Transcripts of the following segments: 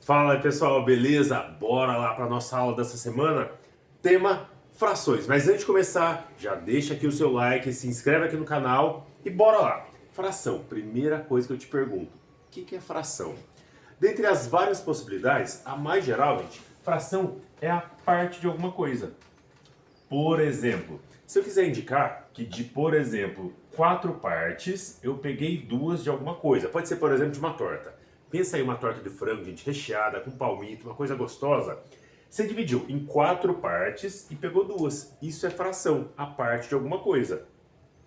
Fala aí pessoal, beleza? Bora lá para nossa aula dessa semana? Tema frações. Mas antes de começar, já deixa aqui o seu like, se inscreve aqui no canal e bora lá. Fração, primeira coisa que eu te pergunto, o que é fração? Dentre as várias possibilidades, a mais geral, gente, fração é a parte de alguma coisa. Por exemplo, se eu quiser indicar que de, por exemplo, 4 partes, eu peguei 2 de alguma coisa. Pode ser, por exemplo, de uma torta. Pensa aí uma torta de frango, gente, recheada, com palmito, uma coisa gostosa. Você dividiu em 4 partes e pegou 2. Isso é fração, a parte de alguma coisa.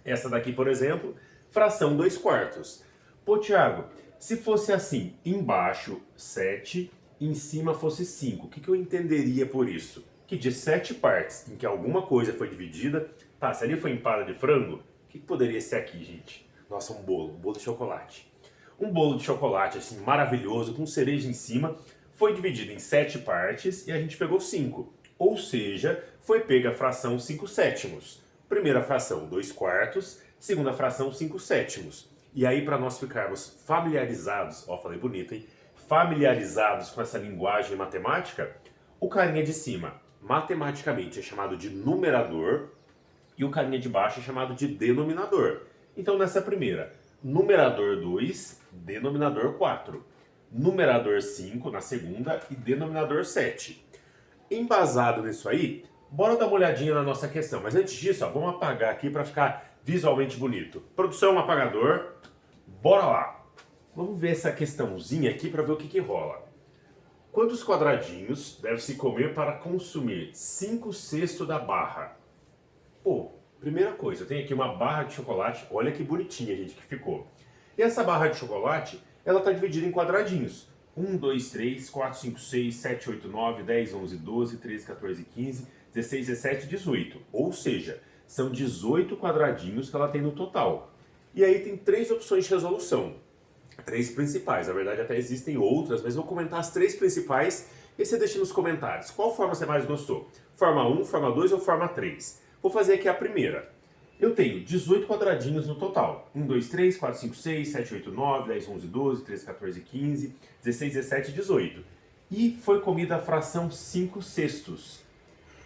Essa daqui, por exemplo, fração 2 quartos. Pô, Thiago, se fosse assim, embaixo 7, em cima fosse 5, o que eu entenderia por isso? Que de 7 partes em que alguma coisa foi dividida, tá, se ali foi empada de frango, o que poderia ser aqui, gente? Nossa, um bolo de chocolate. Um bolo de chocolate, assim, maravilhoso, com cereja em cima, foi dividido em 7 partes e a gente pegou 5. Ou seja, foi pega a fração 5 sétimos. Primeira fração, 2 quartos. Segunda fração, 5 sétimos. E aí, para nós ficarmos familiarizados, ó, falei bonito, hein? Familiarizados com essa linguagem matemática, o carinha de cima, matematicamente, é chamado de numerador e o carinha de baixo é chamado de denominador. Então, nessa primeira, numerador 2, denominador 4. Numerador 5 na segunda e denominador 7. Embasado nisso aí, bora dar uma olhadinha na nossa questão. Mas antes disso, ó, vamos apagar aqui para ficar visualmente bonito. Produção, apagador. Bora lá. Vamos ver essa questãozinha aqui para ver o que rola. Quantos quadradinhos deve-se comer para consumir 5 sextos da barra? Pô, primeira coisa, eu tenho aqui uma barra de chocolate. Olha que bonitinha, gente, que ficou. E essa barra de chocolate, ela está dividida em quadradinhos. 1, 2, 3, 4, 5, 6, 7, 8, 9, 10, 11, 12, 13, 14, 15, 16, 17, 18. Ou seja, são 18 quadradinhos que ela tem no total. E aí tem 3 opções de resolução. 3 principais, na verdade até existem outras, mas vou comentar as 3 principais e você deixa nos comentários qual forma você mais gostou. Forma 1, forma 2 ou forma 3? Vou fazer aqui a primeira. Eu tenho 18 quadradinhos no total. 1, 2, 3, 4, 5, 6, 7, 8, 9, 10, 11, 12, 13, 14, 15, 16, 17, 18. E foi comida a fração 5 sextos.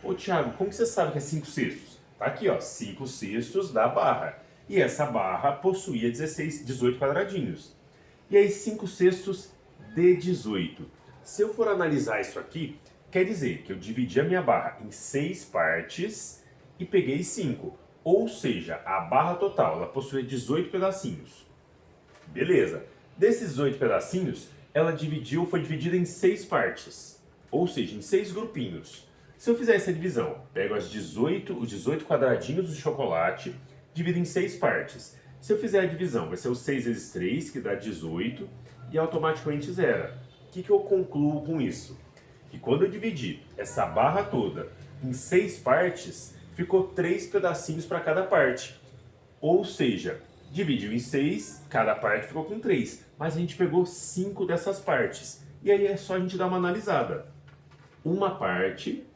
Ô Thiago, como que você sabe que é 5 sextos? Tá aqui, ó, 5 sextos da barra. E essa barra possuía 18 quadradinhos. E aí 5 sextos de 18. Se eu for analisar isso aqui, quer dizer que eu dividi a minha barra em 6 partes e peguei 5. Ou seja, a barra total ela possui 18 pedacinhos. Beleza. Desses 18 pedacinhos, ela foi dividida em 6 partes. Ou seja, em 6 grupinhos. Se eu fizer essa divisão, pego os 18 quadradinhos de chocolate, divido em 6 partes. Se eu fizer a divisão, vai ser o 6 vezes 3, que dá 18, e automaticamente zera. O que eu concluo com isso? Que quando eu dividi essa barra toda em 6 partes, ficou 3 pedacinhos para cada parte. Ou seja, dividiu em 6, cada parte ficou com 3. Mas a gente pegou 5 dessas partes. E aí é só a gente dar uma analisada. Uma parte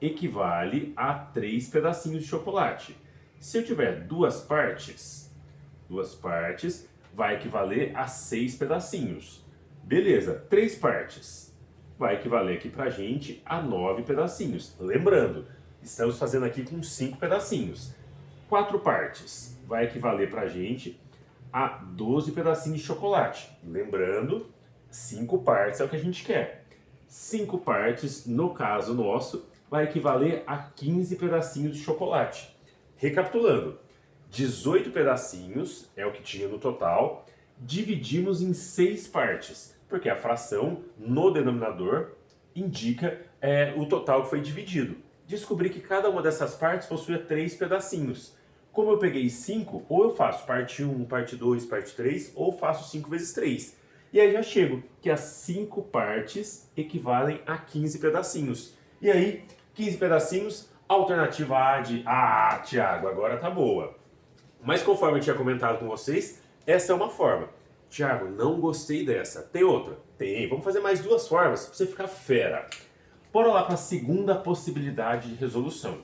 equivale a 3 pedacinhos de chocolate. Se eu tiver duas partes vai equivaler a 6 pedacinhos. Beleza, 3 partes vai equivaler aqui pra gente a 9 pedacinhos. Lembrando, estamos fazendo aqui com 5 pedacinhos. 4 partes vai equivaler pra gente a 12 pedacinhos de chocolate. Lembrando, 5 partes é o que a gente quer. 5 partes, no caso nosso, vai equivaler a 15 pedacinhos de chocolate. Recapitulando, 18 pedacinhos é o que tinha no total, dividimos em 6 partes, porque a fração no denominador indica o total que foi dividido. Descobri que cada uma dessas partes possuía 3 pedacinhos. Como eu peguei 5, ou eu faço parte 1, parte 2, parte 3, ou faço 5 vezes 3. E aí já chego que as 5 partes equivalem a 15 pedacinhos. E aí, 15 pedacinhos, alternativa A de... Ah, Thiago, agora tá boa. Mas conforme eu tinha comentado com vocês, essa é uma forma. Thiago, não gostei dessa. Tem outra? Tem. Vamos fazer mais 2 formas para você ficar fera. Bora lá para a segunda possibilidade de resolução.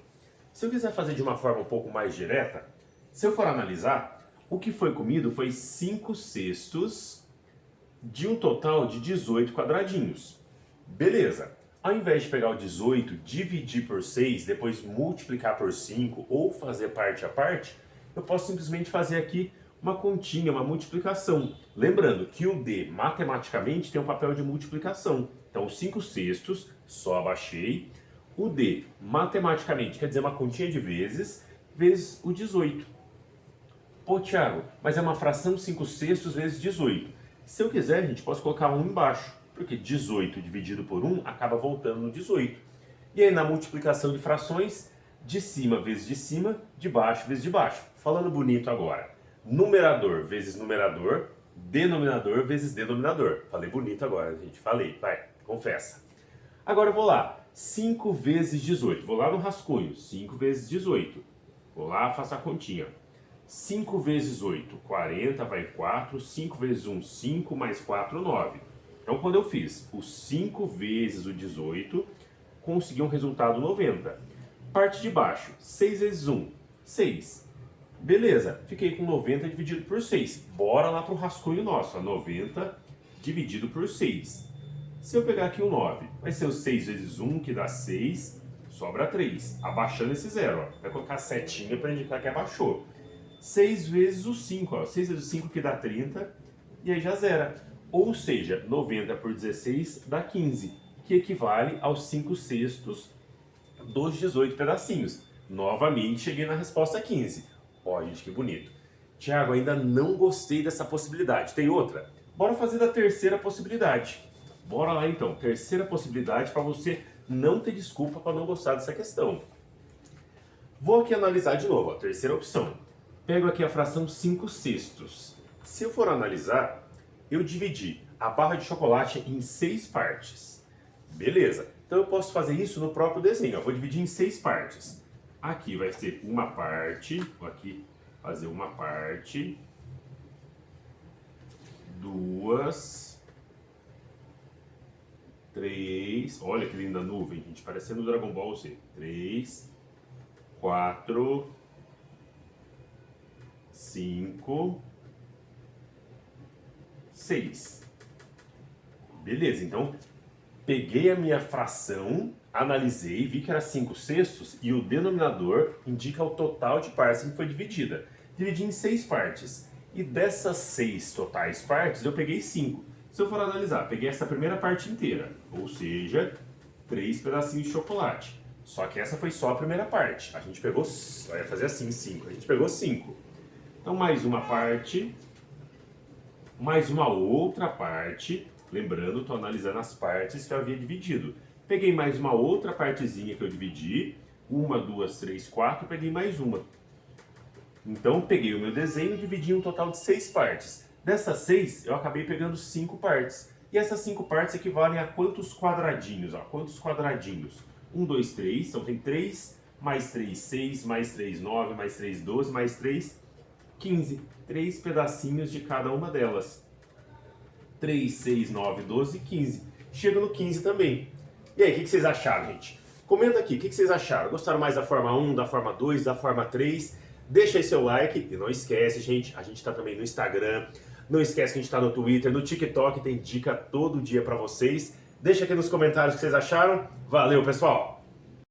Se eu quiser fazer de uma forma um pouco mais direta, se eu for analisar, o que foi comido foi 5 sextos de um total de 18 quadradinhos. Beleza. Ao invés de pegar o 18, dividir por 6, depois multiplicar por 5 ou fazer parte a parte, eu posso simplesmente fazer aqui uma continha, uma multiplicação. Lembrando que o D, matematicamente, tem um papel de multiplicação. Então, os 5 sextos, só abaixei. O D, matematicamente, quer dizer uma continha de vezes, vezes o 18. Pô, Thiago, mas é uma fração 5 sextos vezes 18. Se eu quiser, gente, posso colocar 1 embaixo, porque 18 dividido por 1 acaba voltando no 18. E aí, na multiplicação de frações, de cima vezes de cima, de baixo vezes de baixo. Falando bonito agora. Numerador vezes numerador, denominador vezes denominador. Falei bonito agora, gente. Falei, vai, confessa. Agora eu vou lá. 5 vezes 18. Vou lá no rascunho. 5 vezes 18. Vou lá, faço a continha. 5 vezes 8, 40, vai 4. 5 vezes 1, 5, mais 4, 9. Então, quando eu fiz o 5 vezes o 18, consegui um resultado 90. Parte de baixo, 6 vezes 1, 6. Beleza, fiquei com 90 dividido por 6. Bora lá para o rascunho nosso, 90 dividido por 6. Se eu pegar aqui o 9, vai ser o 6 vezes 1, que dá 6, sobra 3. Abaixando esse zero, ó. Vai colocar setinha para indicar que abaixou. 6 vezes o 5, ó. 6 vezes o 5 que dá 30, e aí já zera. Ou seja, 90 por 16 dá 15, que equivale aos 5 sextos dos 18 pedacinhos. Novamente cheguei na resposta 15. Ó, gente, que bonito. Tiago, ainda não gostei dessa possibilidade. Tem outra? Bora fazer da terceira possibilidade. Bora lá então. Terceira possibilidade para você não ter desculpa para não gostar dessa questão. Vou aqui analisar de novo a terceira opção. Pego aqui a fração 5 sextos. Se eu for analisar, eu dividi a barra de chocolate em 6 partes. Beleza. Então eu posso fazer isso no próprio desenho. Eu vou dividir em 6 partes. Aqui vai ser uma parte, vou aqui fazer uma parte, 2, 3, olha que linda nuvem, gente, parecendo o Dragon Ball Z. 3, 4, 5, 6. Beleza, então peguei a minha fração, analisei, vi que era 5 sextos e o denominador indica o total de partes que foi dividida. Dividi em 6 partes. E dessas 6 totais partes, eu peguei 5. Se eu for analisar, peguei essa primeira parte inteira, ou seja, 3 pedacinhos de chocolate. Só que essa foi só a primeira parte. A gente pegou, vai fazer assim, 5. A gente pegou 5. Então, mais uma parte, mais uma outra parte. Lembrando, estou analisando as partes que eu havia dividido. Peguei mais uma outra partezinha que eu dividi. 1, 2, 3, 4. Peguei mais uma. Então, peguei o meu desenho e dividi em um total de 6 partes. Dessas 6, eu acabei pegando 5 partes. E essas 5 partes equivalem a quantos quadradinhos? Ó, quantos quadradinhos? 1, 2, 3. Então, tem 3, mais 3, 6, mais 3, 9, mais 3, 12, mais 3, 15. 3 pedacinhos de cada uma delas. 3, 6, 9, 12, 15. Chega no 15 também. E aí, o que vocês acharam, gente? Comenta aqui, o que vocês acharam? Gostaram mais da forma 1, da forma 2, da forma 3? Deixa aí seu like e não esquece, gente, a gente tá também no Instagram, não esquece que a gente tá no Twitter, no TikTok, tem dica todo dia pra vocês. Deixa aqui nos comentários o que vocês acharam. Valeu, pessoal!